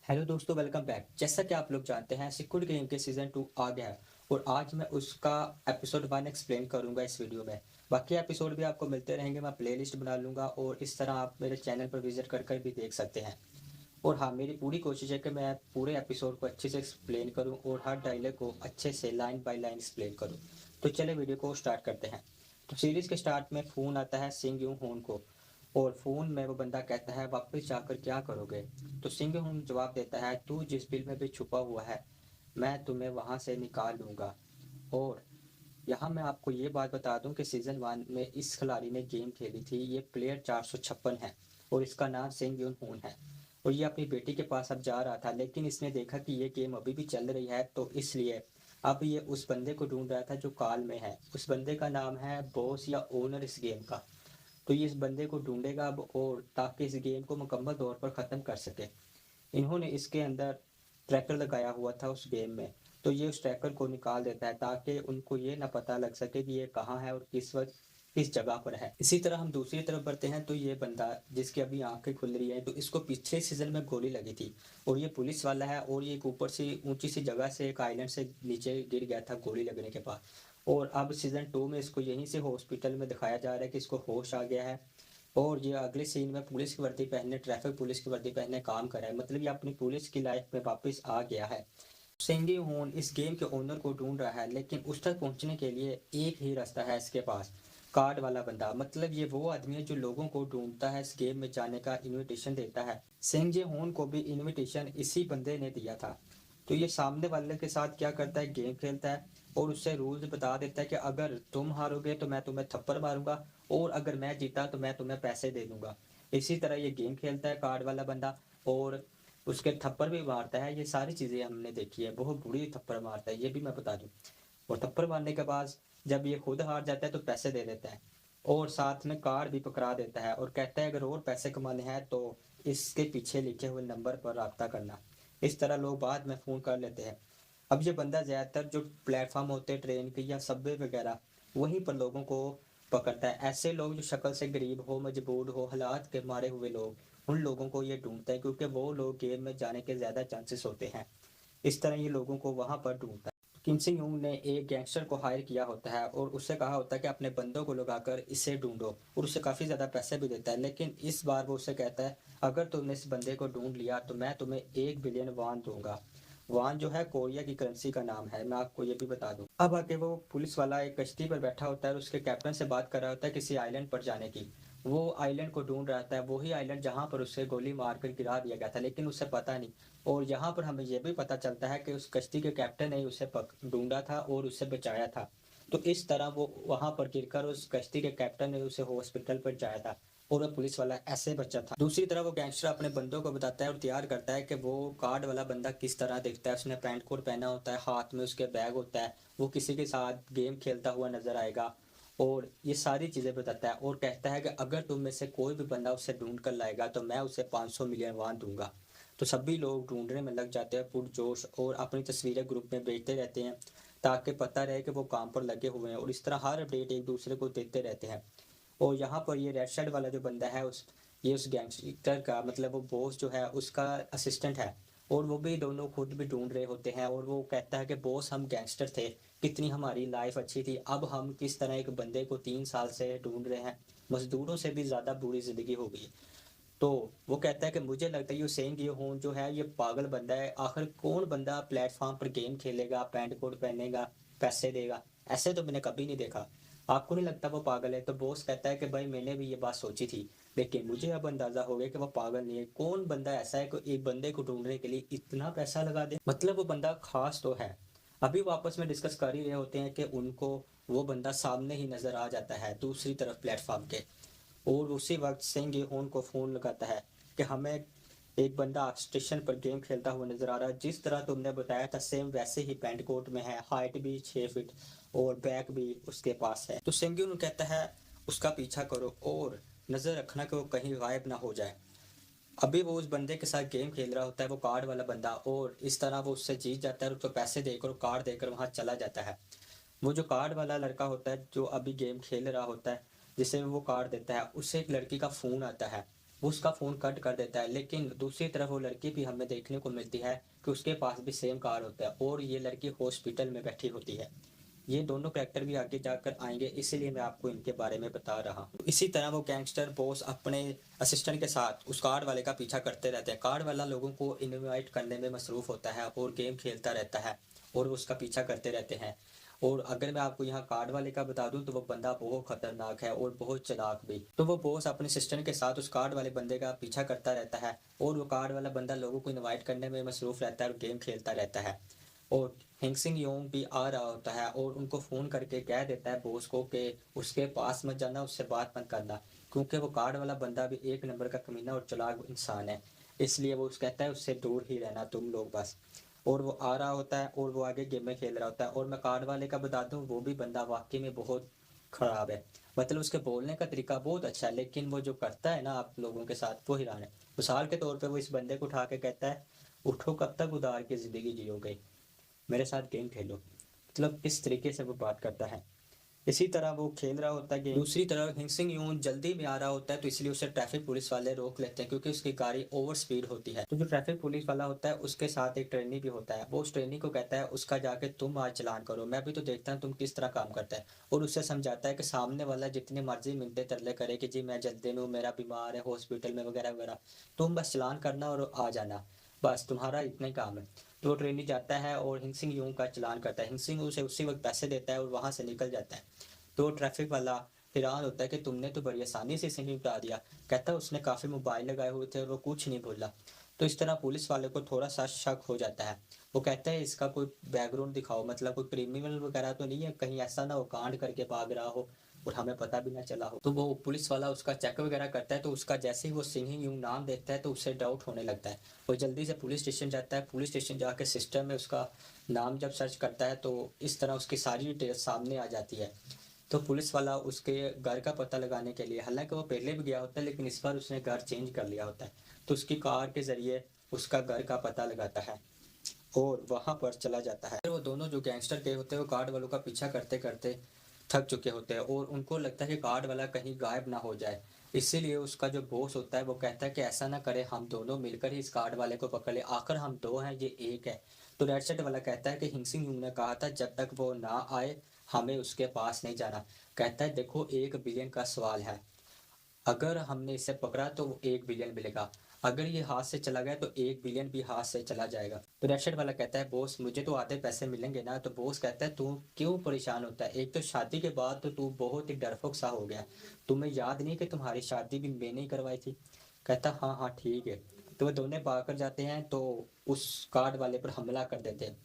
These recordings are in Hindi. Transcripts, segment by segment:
हेलो दोस्तों, वेलकम बैक। जैसा कि आप लोग जानते हैं, स्क्विड गेम के सीज़न 2 आ गया है और आज मैं उसका एपिसोड 1 एक्सप्लेन करूंगा इस वीडियो में। बाकी एपिसोड भी आपको मिलते रहेंगे, मैं प्लेलिस्ट बना लूंगा और इस तरह आप मेरे चैनल पर विजिट कर कर भी देख सकते हैं। और हाँ, मेरी पूरी कोशिश है कि मैं पूरे एपिसोड को अच्छे से एक्सप्लेन करूँ और हर डायलॉग को अच्छे से लाइन बाय लाइन एक्सप्लेन करूँ। तो चले वीडियो को स्टार्ट करते हैं। तो सीरीज़ के स्टार्ट में फ़ोन आता है सिंग यूं होन को और फ़ोन में वो बंदा कहता है, वापस जाकर क्या करोगे? तो सिंह हुन जवाब देता है, तू जिस बिल में भी छुपा हुआ है मैं तुम्हें वहां से निकाल लूंगा। और यहाँ मैं आपको ये बात बता दूं कि सीजन 1 में इस खिलाड़ी ने गेम खेली थी। ये प्लेयर 456 है और इसका नाम सिंह यून हून है। और ये अपनी बेटी के पास अब जा रहा था, लेकिन इसने देखा कि ये गेम अभी भी चल रही है, तो इसलिए अब ये उस बंदे को ढूंढ रहा था जो काल में है। उस बंदे का नाम है बॉस या ओनर इस गेम का। तो ये इस बंदे को ढूंढेगा अब, और ताकि इस गेम को मुकम्मल तौर पर ख़त्म कर सके। इन्होंने इसके अंदर ट्रैकर लगाया हुआ था उस गेम में, तो ये उस ट्रैकर को निकाल देता है ताकि उनको ये ना पता लग सके कि ये कहाँ है और किस वक्त किस जगह पर है। इसी तरह हम दूसरी तरफ बढ़ते हैं, तो ये बंदा जिसकी अभी आंखें खुल रही है, तो इसको पिछले सीजन में गोली लगी थी और ये पुलिस वाला है और ये एक ऊपर से ऊंची सी जगह से एक आइलैंड से नीचे गिर गया था गोली लगने के बाद। और अब सीजन 2 में इसको यहीं से हॉस्पिटल में दिखाया जा रहा है कि इसको होश आ गया है और ये अगले सीन में पुलिस की वर्दी पहने, ट्रैफिक पुलिस की वर्दी पहने काम कर रहा है। मतलब ये अपनी पुलिस की लाइफ में वापस आ गया है। सेंगी होन इस गेम के ओनर को ढूंढ रहा है, लेकिन उस तक पहुंचने के लिए एक ही रास्ता है इसके पास, कार्ड वाला बंदा। मतलब ये वो आदमी है जो लोगों को ढूंढता है, इस गेम में जाने का इनविटेशन देता है। सेंगे होन को भी इनविटेशन इसी बंदे ने दिया था। तो ये सामने वाले के साथ क्या करता है, गेम खेलता है और उससे रूल्स बता देता है कि अगर तुम हारोगे तो मैं तुम्हें थप्पड़ मारूंगा और अगर मैं जीता तो मैं तुम्हें पैसे दे दूंगा। इसी तरह ये गेम खेलता है कार्ड वाला बंदा और उसके थप्पड़ भी मारता है। ये सारी चीज़ें हमने देखी है, बहुत बुरी थप्पड़ मारता है, ये भी मैं बता दूं। और थप्पड़ मारने के बाद जब ये खुद हार जाता है तो पैसे दे देता है और साथ में कार्ड भी पकड़ा देता है और कहता है अगर और पैसे कमाने हैं तो इसके पीछे लिखे हुए नंबर पर रब्ता करना। इस तरह लोग बाद में फ़ोन कर लेते हैं। अब ये बंदा ज़्यादातर जो प्लेटफॉर्म होते हैं ट्रेन के या सबवे वगैरह, वहीं पर लोगों को पकड़ता है। ऐसे लोग जो शक्ल से गरीब हो, मजबूर हो, हालात के मारे हुए लोग, उन लोगों को ये ढूंढता है क्योंकि वो लोग गेम में जाने के ज़्यादा चांसेस होते हैं। इस तरह ये लोगों को वहाँ पर ढूंढता है। किम सिंग यूंग ने एक गैंगस्टर को हायर किया होता है और उससे कहा होता है कि अपने बंदों को लगाकर इसे ढूंढो, और उसे काफ़ी ज़्यादा पैसे भी देता है। लेकिन इस बार वो उसे कहता है, अगर तुमने इस बंदे को ढूंढ लिया तो मैं तुम्हें 1 बिलियन वान दूंगा। वान जो है कोरिया की करेंसी का नाम है, मैं आपको ये भी बता दूं। अब आके वो पुलिस वाला एक कश्ती पर बैठा होता है और उसके कैप्टन से बात कर रहा होता है किसी आइलैंड पर जाने की। वो आइलैंड को ढूंढ रहा था, वही आइलैंड जहाँ पर उसे गोली मारकर गिरा दिया गया था, लेकिन उसे पता नहीं। और यहाँ पर हमें यह भी पता चलता है कि उस कश्ती के कैप्टन ने उसे ढूंढा था और उसे बचाया था। तो इस तरह वो वहां पर गिरकर उस कश्ती के कैप्टन ने उसे हॉस्पिटल पर जाया था और वो पुलिस वाला ऐसे बचा था। दूसरी तरफ वो गैंगस्टर अपने बंदों को बताता है और तैयार करता है कि वो कार्ड वाला बंदा किस तरह दिखता है। उसने पैंट कोट पहना होता है, हाथ में उसके बैग होता है, वो किसी के साथ गेम खेलता हुआ नजर आएगा और ये सारी चीज़ें बताता है और कहता है कि अगर तुम में से कोई भी बंदा उसे ढूंढ कर लाएगा तो मैं उसे 500 मिलियन वान दूंगा। तो सभी लोग ढूंढने में लग जाते हैं पुरजोश और अपनी तस्वीरें ग्रुप में भेजते रहते हैं ताकि पता रहे कि वो काम पर लगे हुए हैं, और इस तरह हर अपडेट एक दूसरे को देते रहते हैं। और यहाँ पर ये रेड शर्ट वाला जो बंदा है उस गैंगस्टर का, मतलब वो बॉस जो है उसका असिस्टेंट है और वो भी दोनों खुद भी ढूंढ रहे होते हैं। और वो कहता है कि बॉस हम गैंगस्टर थे, कितनी हमारी लाइफ अच्छी थी, अब हम किस तरह एक बंदे को 3 साल से ढूंढ रहे हैं, मजदूरों से भी ज़्यादा बुरी ज़िंदगी हो गई। तो वो कहता है कि मुझे लगता है ये सेंग ये होन जो है ये पागल बंदा है। आखिर कौन बंदा प्लेटफॉर्म पर गेम खेलेगा, पैंट कोट पहनेगा, पैसे देगा? ऐसे तो मैंने कभी नहीं देखा। आपको नहीं लगता वो पागल है? तो बॉस कहता है कि भाई मैंने भी ये बात सोची थी, लेकिन मुझे अब अंदाजा हो गया कि वो पागल नहीं है। कौन बंदा ऐसा है कि एक बंदे को ढूंढने के लिए इतना पैसा लगा दे? मतलब वो बंदा खास तो है। अभी वो आपस में डिस्कस कर ही रहे होते हैं कि उनको वो बंदा सामने ही नजर आ जाता है दूसरी तरफ प्लेटफॉर्म के। और उसी वक्त सिंह होन को फ़ोन लगाता है कि हमें एक बंदा स्टेशन पर गेम खेलता हुआ नजर आ रहा है, जिस तरह तुमने बताया था सेम वैसे ही पैंट कोट में है, हाइट भी 6 फीट और बैग भी उसके पास है। तो सिंह कहता है उसका पीछा करो और नज़र रखना कि वो कहीं गायब ना हो जाए। अभी वो उस बंदे के साथ गेम खेल रहा होता है, वो कार्ड वाला बंदा, और इस तरह वो उससे जीत जाता है और उसको पैसे देकर कार्ड देकर वहाँ चला जाता है। वो जो कार्ड वाला लड़का होता है जो अभी गेम खेल रहा होता है, जिसे वो कार्ड देता है, उससे एक लड़की का फ़ोन आता है वो उसका फ़ोन कट कर देता है। लेकिन दूसरी तरफ वो लड़की भी हमें देखने को मिलती है कि उसके पास भी सेम कार्ड होता है और ये लड़की हॉस्पिटल में बैठी होती है। ये दोनों कैरेक्टर भी आगे जाकर आएंगे, इसीलिए मैं आपको इनके बारे में बता रहा हूँ। इसी तरह वो गैंगस्टर बॉस अपने असिस्टेंट के साथ उस कार्ड वाले का पीछा करते रहते हैं। कार्ड वाला लोगों को इनवाइट करने में मसरूफ़ होता है और गेम खेलता रहता है और वो उसका पीछा करते रहते हैं। और अगर मैं आपको यहाँ कार्ड वाले का बता दूं तो वो बंदा बहुत खतरनाक है और बहुत चालाक भी। तो वो बॉस अपने असिस्टेंट के साथ उस कार्ड वाले बंदे का पीछा करता रहता है और वो कार्ड वाला बंदा लोगों को इनवाइट करने में मसरूफ़ रहता है और गेम खेलता रहता है। और हिंगसिंग योंग भी आ रहा होता है और उनको फ़ोन करके कह देता है बॉस को कि उसके पास मत जाना, उससे बात मत करना, क्योंकि वो कार्ड वाला बंदा भी एक नंबर का कमीना और चालाक इंसान है। इसलिए वो कहता है उससे दूर ही रहना तुम लोग बस। और वो आ रहा होता है और वो आगे गेम में खेल रहा होता है। और मैं कार्ड वाले का बता दूं, वो भी बंदा वाकई में बहुत खराब है। मतलब उसके बोलने का तरीका बहुत अच्छा है, लेकिन वो जो करता है ना आप लोगों के साथ वो हैरान है। मिसाल के तौर पे वो इस बंदे को उठा के कहता है, उठो कब तक उधार की ज़िंदगी जियोगे, मेरे साथ गेम खेलो। मतलब इस तरीके से वो बात करता है। इसी तरह वो खेल रहा होता है गेम। दूसरी तरफ हिंसिंग यून जल्दी में आ रहा होता है, तो इसलिए उसे ट्रैफिक पुलिस वाले रोक लेते हैं क्योंकि उसकी गाड़ी ओवर स्पीड होती है। तो जो ट्रैफिक पुलिस वाला होता है उसके साथ एक ट्रेनी भी होता है। वो उस ट्रेनी को कहता है उसका जाके तुम आज चालान करो, मैं भी तो देखता हूँ तुम किस तरह काम करता है। और उससे समझाता है कि सामने वाला जितनी मर्जी मिनटे तरले करे कि जी मैं जल्दी में हूँ, मेरा बीमार है हॉस्पिटल में वगैरह वगैरह, तुम बस चालान करना और आ जाना, बस तुम्हारा इतना ही काम है। तो वो ट्रेनी जाता है और हिंसिंग यूं का चालान करता है। हिंसिंग उसे उसी वक्त पैसे देता है और वहां से निकल जाता है। तो ट्रैफिक वाला हैरान होता है कि तुमने तो बड़ी आसानी से इसे निपटा दिया। कहता है उसने काफ़ी मोबाइल लगाए हुए थे और वो कुछ नहीं बोला। तो इस तरह पुलिस वाले को थोड़ा सा शक हो जाता है। वो कहता है इसका कोई बैकग्राउंड दिखाओ, मतलब कोई क्रिमिनल वगैरह तो नहीं है, कहीं ऐसा ना हो कांड करके भाग रहा हो और हमें पता भी ना चला हो। तो वो पुलिस वाला उसका चेक वगैरह करता है, तो उसका जैसे ही वो सिंगिंग यूं नाम देखता है तो उससे डाउट होने लगता है। वो जल्दी से पुलिस स्टेशन जाता है। पुलिस स्टेशन जाके सिस्टम में उसका नाम जब सर्च करता है तो इस तरह उसकी सारी डिटेल सामने आ जाती है। तो पुलिस वाला उसके घर का पता लगाने के लिए, हालांकि वो पहले भी गया होता है लेकिन इस बार उसने घर चेंज कर लिया होता है, तो उसकी कार के ज़रिए उसका घर का पता लगाता है और वहां पर चला जाता है। फिर वो दोनों जो गैंगस्टर के होते हैं वो गार्ड वालों का पीछा करते करते थक चुके होते हैं और उनको लगता है कि गार्ड वाला कहीं गायब ना हो जाए। इसीलिए उसका जो बॉस होता है वो कहता है कि ऐसा ना करे, हम दोनों मिलकर ही इस गार्ड वाले को पकड़ ले, आखिर हम दो हैं ये एक है। तो रेड शर्ट वाला कहता है कि हिंसिंग यूंग ने कहा था जब तक वो ना आए हमें उसके पास नहीं जाना। कहता है देखो 1 बिलियन का सवाल है, अगर हमने इसे पकड़ा तो वो 1 बिलियन मिलेगा, अगर ये हाथ से चला गया तो 1 बिलियन भी हाथ से चला जाएगा। तो रेड वाला कहता है बॉस मुझे तो आधे पैसे मिलेंगे ना। तो बॉस कहता है तू क्यों परेशान होता है, एक तो शादी के बाद तो तू बहुत ही डरपोक सा हो गया, तुम्हें याद नहीं कि तुम्हारी शादी भी मैंने ही करवाई थी। कहता हाँ हाँ ठीक है। तो वो दोनों भाग कर जाते हैं तो उस कार्ड वाले पर हमला कर देते हैं।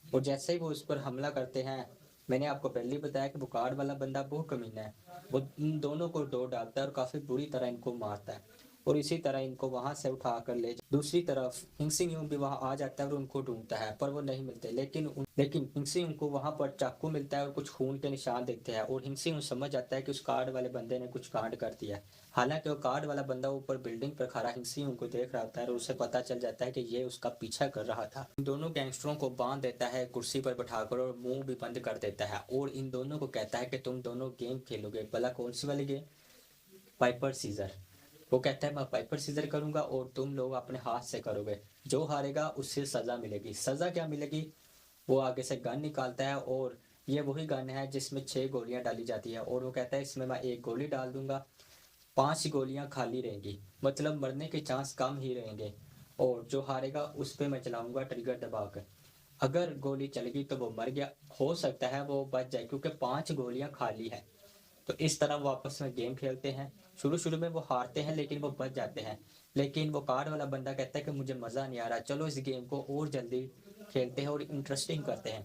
और जैसे ही वो उस पर हमला करते हैं, मैंने आपको पहले ही बताया कि वो कार्ड वाला बंदा बहुत कमीना है। वो इन दोनों को दो डालता है और काफ़ी बुरी तरह इनको मारता है और इसी तरह इनको वहां से उठा कर ले दूसरी तरफ हिंसिंग यूं भी वहां आ जाता है और उनको ढूंढता है पर वो नहीं मिलते। लेकिन हिंसिंग को वहां पर चाकू मिलता है और कुछ खून के निशान दिखते हैं और हिंसिंग समझ जाता है कि उस कार्ड वाले बंदे ने कुछ कांड कर दिया है। हालांकि वो कार्ड वाला बंदा ऊपर बिल्डिंग पर खड़ा हिंसिंग को देख रहा होता है और उसे पता चल जाता है कि ये उसका पीछा कर रहा था। इन दोनों गैंगस्टरों को बांध देता है कुर्सी पर बैठाकर और मुंह भी बंद कर देता है और इन दोनों को कहता है कि तुम दोनों गेम खेलोगे, भला कौन सी वाली गेम? Piper scissor. वो कहता है मैं पाइपर सीजर करूंगा और तुम लोग अपने हाथ से करोगे, जो हारेगा उससे सजा मिलेगी। सजा क्या मिलेगी? वो आगे से गन निकालता है और ये वही गन है जिसमें 6 गोलियां डाली जाती है और वो कहता है इसमें मैं एक गोली डाल दूंगा, 5 गोलियां खाली रहेंगी, मतलब मरने के चांस कम ही रहेंगे और जो हारेगा उस पर मैं चलाऊंगा ट्रिगर दबाकर। अगर गोली चल गई तो वो मर गया, हो सकता है वो बच जाए क्योंकि 5 गोलियां खाली है। तो इस तरह वो आपस में गेम खेलते हैं। शुरू शुरू में वो हारते हैं लेकिन वो बच जाते हैं। लेकिन वो कार्ड वाला बंदा कहता है कि मुझे मज़ा नहीं आ रहा, चलो इस गेम को और जल्दी खेलते हैं और इंटरेस्टिंग करते हैं।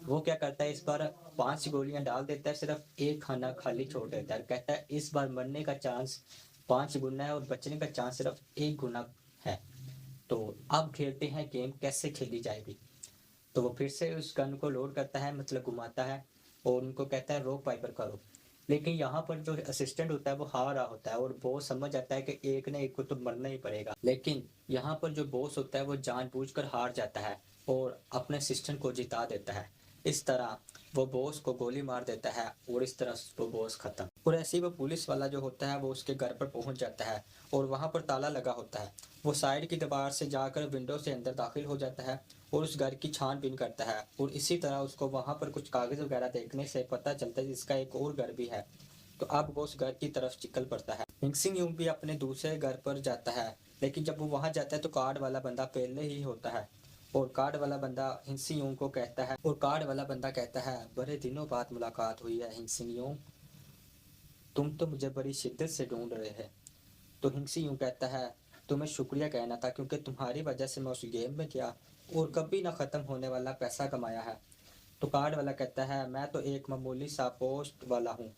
वो क्या करता है, इस बार 5 गोलियां डाल देता है, सिर्फ एक खाना खाली छोड़ देता है। कहता है इस बार मरने का चांस 5 गुना है और बचने का चांस सिर्फ 1 गुना है। तो अब खेलते हैं गेम कैसे खेली जाएगी। तो वो फिर से उस गन को लोड करता है, मतलब घुमाता है और उनको कहता है रॉक पाइपर करो। लेकिन यहाँ पर जो असिस्टेंट होता है वो हार रहा होता है और बॉस समझ जाता है कि एक ने एक को तो मरना ही पड़ेगा। लेकिन यहाँ पर जो बॉस होता है वो जानबूझकर हार जाता है और अपने असिस्टेंट को जिता देता है। इस तरह वो बॉस को गोली मार देता है और इस तरह वो बॉस खत्म। और ऐसे ही वो पुलिस वाला जो होता है वो उसके घर पर पहुंच जाता है और वहां पर ताला लगा होता है। वो साइड की दीवार से जाकर विंडो से अंदर दाखिल हो जाता है और उस घर की छानबीन करता है और इसी तरह उसको वहां पर कुछ कागज वगैरह देखने से पता चलता है जिसका एक और घर भी है। तो अब वो उस घर की तरफ निकल पड़ता है। हिंसिंग यूंग भी अपने दूसरे घर पर जाता है, लेकिन जब वो वहां जाता है तो कार्ड वाला बंदा पहले ही होता है। और कार्ड वाला बंदा हिंसिंग यूंग को कहता है, बड़े दिनों बाद मुलाकात हुई है हिंसिंग यूंग, तुम तो मुझे बड़ी शिद्दत से ढूंढ रहे हैं। तो हिंसिंग यूंग कहता है, तुम्हें शुक्रिया कहना था क्योंकि तुम्हारी वजह से मैं उस गेम में गया और कभी ना खत्म होने वाला पैसा कमाया है। तो कार्ड वाला कहता है, मैं तो एक मामूली सा पोस्ट वाला हूँ।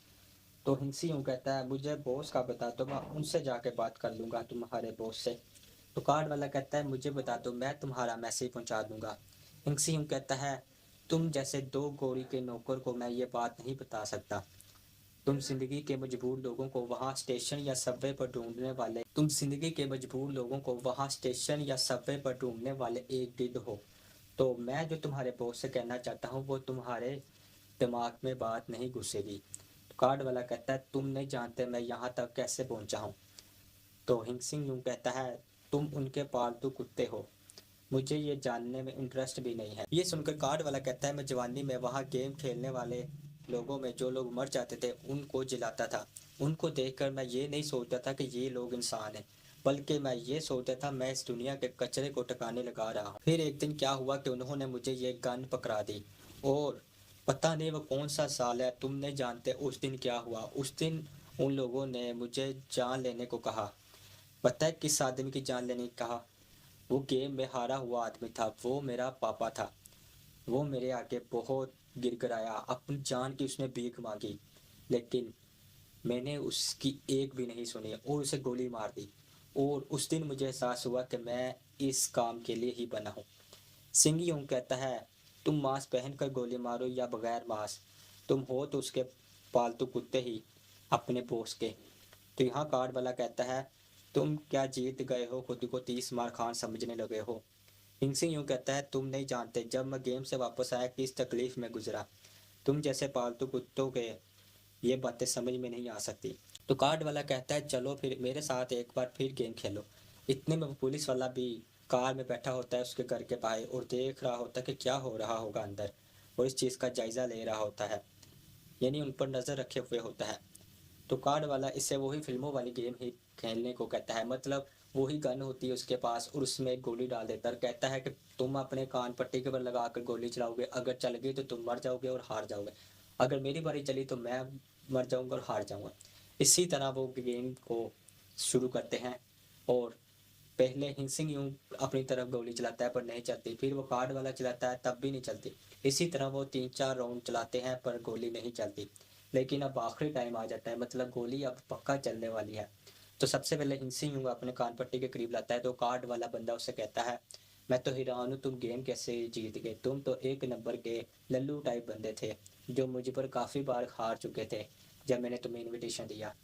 तो हिंसी यूं कहता है, मुझे बॉस का बता दो, मैं उनसे जाके बात कर लूंगा तुम्हारे बॉस से। तो कार्ड वाला कहता है, मुझे बता दो, मैं तुम्हारा मैसेज पहुंचा दूंगा। हिंसी यूं कहता है, तुम जैसे दो गोरी के नौकर को मैं ये बात नहीं बता सकता। तुम जिंदगी के मजबूर लोगों को वहाँ स्टेशन या सबवे पर ढूंढने वाले एक गिद्ध हो। तो मैं जो तुम्हारे बॉस से कहना चाहता हूँ वो तुम्हारे दिमाग में बात नहीं घुसेगी। तो कार्ड वाला कहता है, तुम नहीं जानते मैं यहाँ तक कैसे पहुँचा हूँ। तो हिंसिंग यूं कहता है, तुम उनके पालतू कुत्ते हो, मुझे ये जानने में इंटरेस्ट भी नहीं है। ये सुनकर कार्ड वाला कहता है, मैं जवानी में वहाँ गेम खेलने वाले लोगों में जो लोग मर जाते थे उनको जिलाता था। उनको देखकर मैं ये नहीं सोचता था कि ये लोग इंसान हैं, बल्कि मैं ये सोचता था मैं इस दुनिया के कचरे को टकाने लगा रहा हूँ। फिर एक दिन क्या हुआ कि उन्होंने मुझे ये गन पकड़ा दी और पता नहीं वो कौन सा साल है, तुम नहीं जानते उस दिन क्या हुआ। उस दिन उन लोगों ने मुझे जान लेने को कहा। पता है किस आदमी की जान लेने को कहा? वो गेम में हारा हुआ आदमी था, वो मेरा पापा था। वो मेरे आगे बहुत गिड़गिड़ाया, अपनी जान की उसने भीख मांगी, लेकिन मैंने उसकी एक भी नहीं सुनी और उसे गोली मार दी। और उस दिन मुझे एहसास हुआ कि मैं इस काम के लिए ही बना हूँ। सिंह यूं कहता है, तुम मास्क पहनकर गोली मारो या बगैर मास्क, तुम हो तो उसके पालतू कुत्ते ही, अपने बॉस के। तो यहाँ कार्ड वाला कहता है, तुम क्या जीत गए हो, खुद को 30 मार खान समझने लगे हो। हिंसिंग यूं कहता है, तुम नहीं जानते जब मैं गेम से वापस आया किस तकलीफ में गुजरा। तुम जैसे पालतू कुत्तों के ये बातें समझ में नहीं आ सकती। तो कार्ड वाला कहता है, चलो फिर मेरे साथ एक बार फिर गेम खेलो। इतने में वो पुलिस वाला भी कार में बैठा होता है उसके घर के बाहर और देख रहा होता है कि क्या हो रहा होगा अंदर, और इस चीज़ का जायज़ा ले रहा होता है, यानी उन पर नज़र रखे हुए होता है। तो कार्ड वाला इससे वही फिल्मों वाली गेम ही खेलने को कहता है, मतलब वही गन होती है उसके पास और उसमें एक गोली डाल देता है और कहता है कि तुम अपने कान पट्टी के ऊपर लगा कर गोली चलाओगे, अगर चल गई तो तुम मर जाओगे और हार जाओगे, अगर मेरी बारी चली तो मैं मर जाऊंगा और हार जाऊंगा। इसी तरह वो गेम को शुरू करते हैं और पहले हिंसिंग यूं अपनी तरफ गोली चलाता है पर नहीं चलती, फिर वो कार्ड वाला चलाता है तब भी नहीं चलती। इसी तरह वो 3-4 राउंड चलाते हैं पर गोली नहीं चलती। लेकिन अब आखिरी टाइम आ जाता है, मतलब गोली अब पक्का चलने वाली है। तो सबसे पहले हिंसिंग यूं अपने कान पट्टी के करीब लाता है तो कार्ड वाला बंदा उससे कहता है, मैं तो हैरान हूँ तुम गेम कैसे जीत गए, तुम तो एक नंबर के लल्लू टाइप बंदे थे जो मुझ पर काफ़ी बार हार चुके थे जब मैंने तुम्हें इनविटेशन दिया।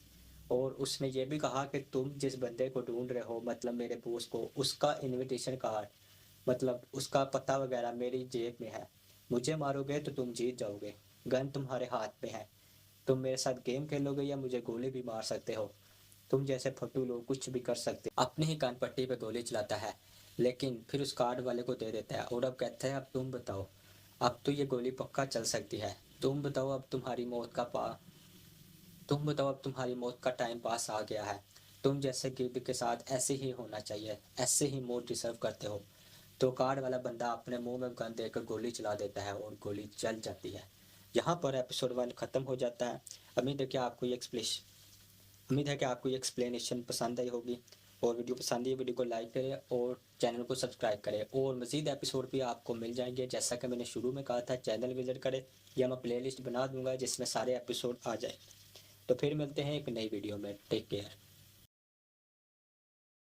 और उसने ये भी कहा कि तुम जिस बंदे को ढूंढ रहे हो, मतलब मेरे बॉस को, उसका इनविटेशन कार्ड, मतलब उसका पता वगैरह मेरी जेब में है। मुझे मारोगे तो तुम जीत जाओगे, गन तुम्हारे हाथ में है, तुम मेरे साथ गेम खेलोगे या मुझे गोली भी मार सकते हो, तुम जैसे फटू लोग कुछ भी कर सकते। अपने ही कान पट्टी पे गोली चलाता है लेकिन फिर उस कार्ड वाले को दे देता है और अब कहता है, अब तुम बताओ, अब तो ये गोली पक्का चल सकती है, तुम बताओ अब तुम्हारी मौत का पा तुम बताओ अब तुम्हारी मौत का टाइम पास आ गया है, तुम जैसे गिद्ध के साथ ऐसे ही होना चाहिए, ऐसे ही मौत डिजर्व करते हो। तो कार्ड वाला बंदा अपने मुंह में गन देकर गोली चला देता है और गोली चल जाती है। यहाँ पर एपिसोड 1 खत्म हो जाता है। उम्मीद है कि आपको ये एक्सप्लेनेशन पसंद आई होगी, और वीडियो पसंद आई वीडियो को लाइक करें और चैनल को सब्सक्राइब करें, और मज़ीद एपिसोड भी आपको मिल जाएंगे। जैसा कि मैंने शुरू में कहा था, चैनल विजिट करें या मैं प्लेलिस्ट बना दूंगा जिसमें सारे एपिसोड आ जाए। तो फिर मिलते हैं एक नई वीडियो में, टेक केयर।